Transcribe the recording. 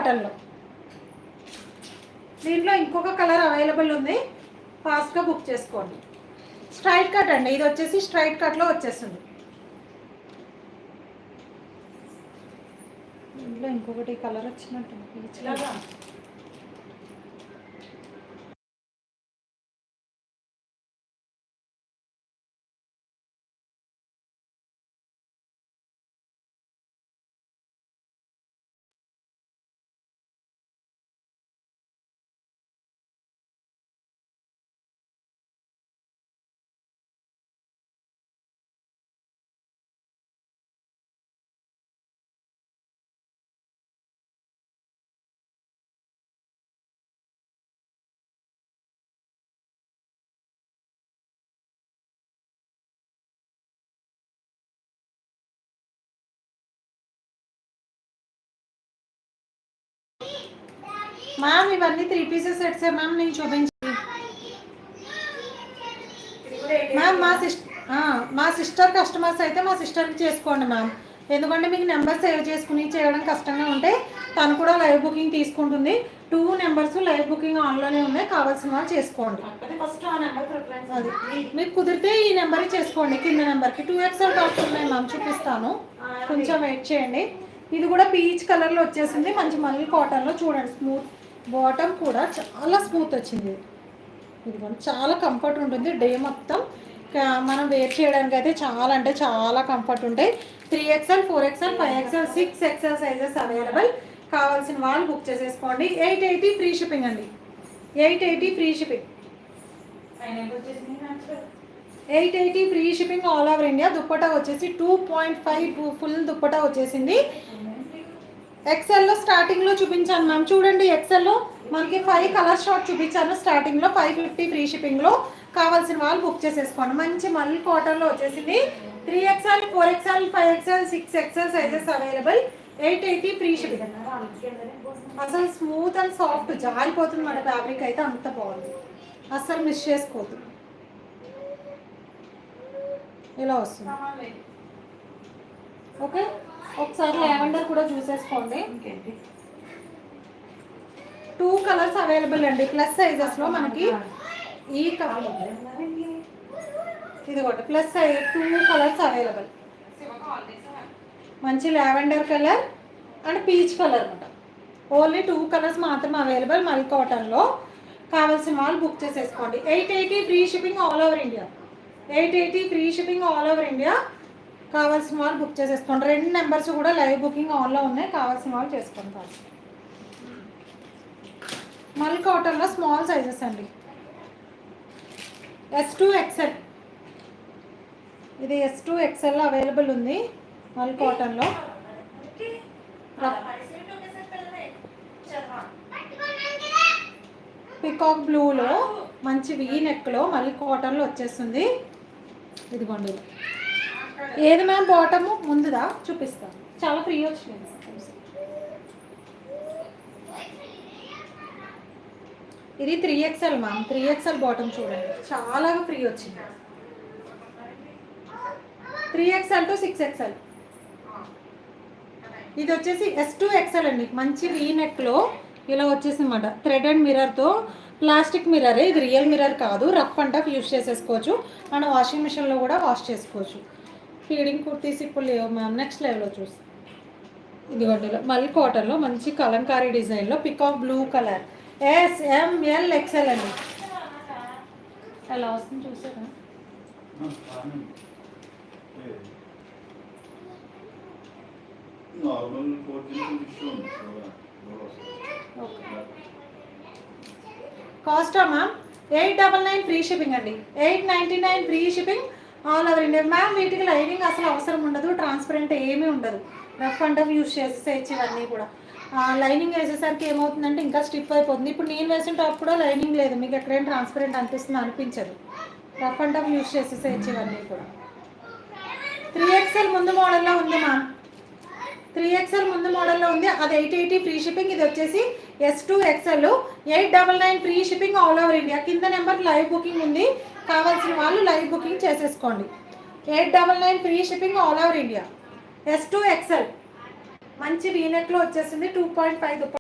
కాటన్లో. దీంట్లో ఇంకొక కలర్ అవైలబుల్ ఉంది, ఫాస్ట్గా బుక్ చేసుకోండి. స్ట్రైట్ కట్ అండి, ఇది వచ్చేసి స్ట్రైట్ కట్లో వచ్చేస్తుంది. దీంట్లో ఇంకొకటి కలర్ వచ్చినట్టు పీచ్ లాగా. మ్యామ్ ఇవన్నీ 3 పీసెస్ సెట్స్ మ్యామ్, నేను చూపించాను మ్యామ్. మా సిస్టర్ కస్టమర్స్ అయితే మా సిస్టర్కి చేసుకోండి మ్యామ్, ఎందుకంటే మీకు నెంబర్ సేవ్ చేసుకుని చేయడం కష్టంగా ఉంటే తను కూడా లైవ్ బుకింగ్ తీసుకుంటుంది. 2 నెంబర్స్ లైవ్ బుకింగ్ ఆన్లోనే ఉన్నాయి, కావాల్సిన వాళ్ళు చేసుకోండి. అది మీకు కుదిరితే ఈ నెంబర్ చేసుకోండి, కింద నెంబర్కి 2XL టాప్స్ ఉన్నాయి మ్యామ్, చూపిస్తాను, కొంచెం వెయిట్ చేయండి. ఇది కూడా పీచ్ కలర్లో వచ్చేసింది, మంచి మళ్ళీ కాటన్లో. చూడండి స్మూత్ బాటమ్ కూడా చాలా స్మూత్ వచ్చింది. ఇది చాలా కంఫర్ట్ ఉంటుంది, డే మొత్తం మనం వేర్ చేయడానికి అయితే చాలా అంటే చాలా కంఫర్ట్ ఉంటాయి. 3XL 4XL 5XL 6XL sizes available, కావాల్సిన వాళ్ళు బుక్ చేసేసుకోండి. 880 ఫ్రీ షిప్పింగ్ అండి, 880 free shipping, 880 free shipping all over India. Dupatta వచ్చేసి 2.5 ఫుల్ దుప్పటా వచ్చేసింది. ఎక్సెల్లో స్టార్టింగ్లో చూపించాను మ్యామ్, చూడండి ఎక్సెల్లో మనకి 5 కలర్ షార్ట్ చూపించాను స్టార్టింగ్లో. 550 ఫ్రీ షిప్పింగ్లో, కావాల్సిన వాళ్ళు బుక్ చేసేసుకోండి. మంచి మల్ కాటన్లో వచ్చేసింది. 3XL 4XL 5XL 6XL sizes available, 880 free shipping. అసలు స్మూత్ అండ్ సాఫ్ట్, జారిపోతుంది మన ఫ్యాబ్రిక్ అయితే, అంత బాగుంది, అస్సలు మిస్ చేసుకోవద్దు. ఇలా వస్తుంది. ఓకే, ఒకసారి లావెండర్ కూడా చూసేసుకోండి. 2 కలర్స్ అవైలబుల్ అండి, ప్లస్ సైజెస్లో మనకి. ఈ కలర్ ఇది ఒకటి ప్లస్ సైజ్, 2 కలర్స్ అవైలబుల్. మంచి lavender colour and peach colour అనమాట. ఓన్లీ 2 కలర్స్ మాత్రమే అవైలబుల్ మల్ కాటన్లో, కావాల్సిన వాళ్ళు బుక్ చేసేసుకోండి. 880 free shipping all over India, 880 free shipping all over India, కావాల్సిన వాళ్ళు బుక్ చేసేసుకోండి. 2 నెంబర్స్ కూడా లైవ్ బుకింగ్ ఆన్లో ఉన్నాయి, కావాల్సిన వాళ్ళు చేసుకుంటారు. మల్ కాటన్లో స్మాల్ సైజెస్ అండి, S2XL, ఇది S2XL అవైలబుల్ ఉంది మల్ కాటన్లో. పికాక్ బ్లూలో మంచి వీ నెక్లో మల్ కాటన్లో వచ్చేస్తుంది. ఇదిగోండి, ఏది మ్యామ్ బాటము ముందుదా చూపిస్తాను, చాలా ఫ్రీ వచ్చింది. ఇది 3XL మ్యామ్, 3XL బాటమ్ చూడండి, చాలా ఫ్రీ వచ్చింది. 3XL to 6XL. ఇది వచ్చేసి S2XL అండి, మంచి వీ నెక్లో ఇలా వచ్చేసి అనమాట. థ్రెడ్ అండ్ మిర్రర్తో, ప్లాస్టిక్ మిర్రరే ఇది, రియల్ మిర్రర్ కాదు. రఫ్ అండ్ టఫ్ యూస్ చేసేసుకోవచ్చు, మనం వాషింగ్ మిషన్లో కూడా వాష్ చేసుకోవచ్చు. ఫీడింగ్ కుర్తీస్ ఇప్పుడు లేవు మ్యామ్, నెక్స్ట్ లెవెల్లో చూస్తాం. ఇదిగోండి మల్ కాటన్లో మంచి కలంకారీ డిజైన్లో పికాక్ బ్లూ కలర్, SMLXL అండి. ఎలా వస్తుంది చూసారా? కాస్టా మ్యామ్ 899 ఫ్రీ షిప్పింగ్ అండి, 899 free shipping all over India. Ma'am వీటికి లైనింగ్ అసలు అవసరం ఉండదు, ట్రాన్స్పరెంట్ ఏమీ ఉండదు, రఫ్ అండ్ టఫ్ యూస్ చేసేసేయచ్చు. ఇవన్నీ కూడా లైనింగ్ వేసేసరికి ఏమవుతుందంటే ఇంకా స్టిఫ్ అయిపోతుంది. ఇప్పుడు నేను వేసిన టాప్ కూడా లైనింగ్ లేదు, మీకు ఎక్కడైనా ట్రాన్స్పరెంట్ అనిపిస్తుంది అనిపించదు, రఫ్ అండ్ టఫ్ యూస్ చేసేసేయచ్చు. ఇవన్నీ కూడా 3XL ముందు మోడల్లో ఉంది మ్యామ్, 3XL ముందు మోడల్లో ఉంది, అది 880 ఫ్రీ షిప్పింగ్. ఇది వచ్చేసి S2XL 899 free shipping all over India. కింద నెంబర్ లైవ్ బుకింగ్ ఉంది, కావాల్సిన వాళ్ళు లైవ్ బుకింగ్ చేసేసుకోండి. 899 free shipping all over India. S2XL మంచి వీనెక్లో వచ్చేసింది, 2.5